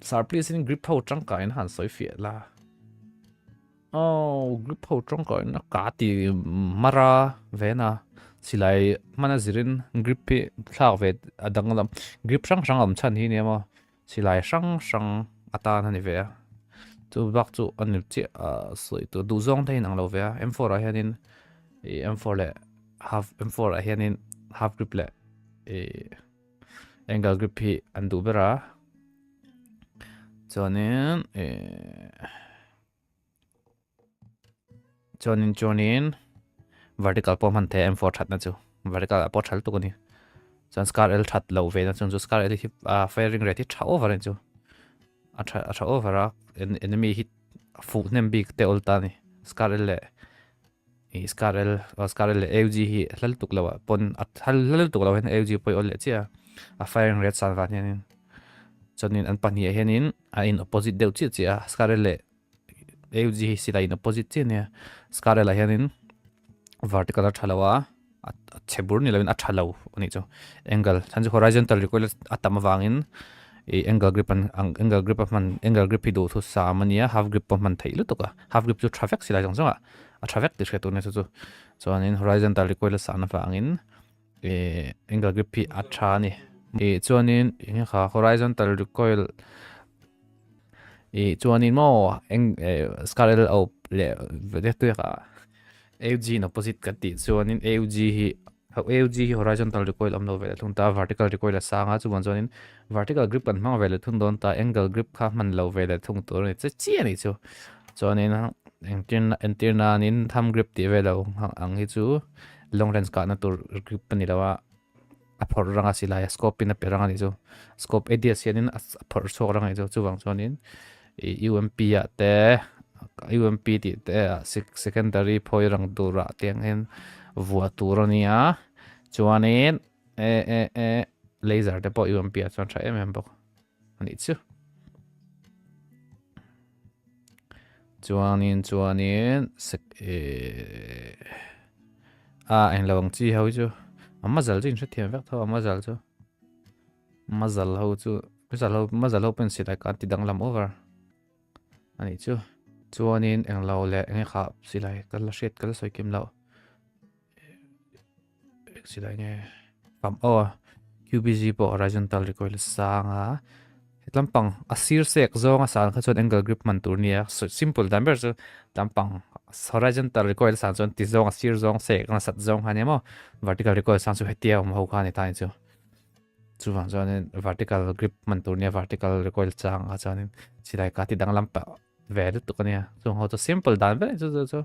Surplus in grip ho trăng cái hẳn soi phía là grip ho trăng cái nó cá thì mara về na Silai mana zirin grip pi thao về adang lam grip sang sang chan hi ne ma Silai sang ata na ni ve chu bak chu an chi soi tu du zong thai nang lo ve M4 a hianin M4 le half M4 a hianin half grip le angle grip hi an du bera chuanin chuanin vertical pom han the M4 that na chu vertical a po thal tu ni chan scar l that lo ve na chung chu scar l hi firing rate hi tha over chu a tha over a enemy hit fu nem big te ol ta ni scar l le scar l AUG hi hlal tuk lawa pon hlal tuk lawa AUG poi ol le chia a firing rate san van hianin chuanin an pani hianin a in opposite deuh chi chia scar l le AUG hi sila in opposite chi ne scar l hianin vertical thalawa chebur ni lawin athalo ani chu angle thanju horizontal recoil atama wangin angle grip angle grip hi do thu samania half grip man thailu to ka half grip chu traffic sila jang jang a traffic ti hretu ne chu chuanin horizontal recoil sana wangin angle grip hi atha ni chuanin kha horizontal recoil chuanin mo scarrel au le ve tu ka AUG in opposite ka ti chuanin AUG hi horizontal recoil amlo ve thung ta vertical recoil sanga chu bon chuanin vertical grip kan hmang ve le thung don ta angle grip kha man lo ve le thung tur ni chi ani chu chuanin antenna nin thumb grip ti ve lo ang hi chu long range ka na tur grip pani lawa a phor ranga sila scope in a peranga ni chu scope ADS hianin a phor so ranga chu chuwang chuanin UMP ya te UMP ti te secondary phoi rang dura tiang hen vua turania chuanin laser te po UMP a chuan tha em bok ani chu chuanin en lawang chi ho chu mazal jin thia thiam vek tho mazal chu mazal ho pen sila kan ti dang lam over ani chu chuanin eng lo le eng kha silai kal la shet kal soi kim lo silai nge pam QBG po horizontal recoil sanga lampang asir sek zonga san kha chon angle grip man tur nia simple damber chu lampang horizontal recoil san chon ti zong asir zong sek na sat zong ha nemo vertical recoil san chu hetia ho kha ni tai chu chuwang chuanin vertical grip man tur nia vertical recoil chang a chuanin silai ka ti dang lampa ve tu ka nia chu ho to simple damber chu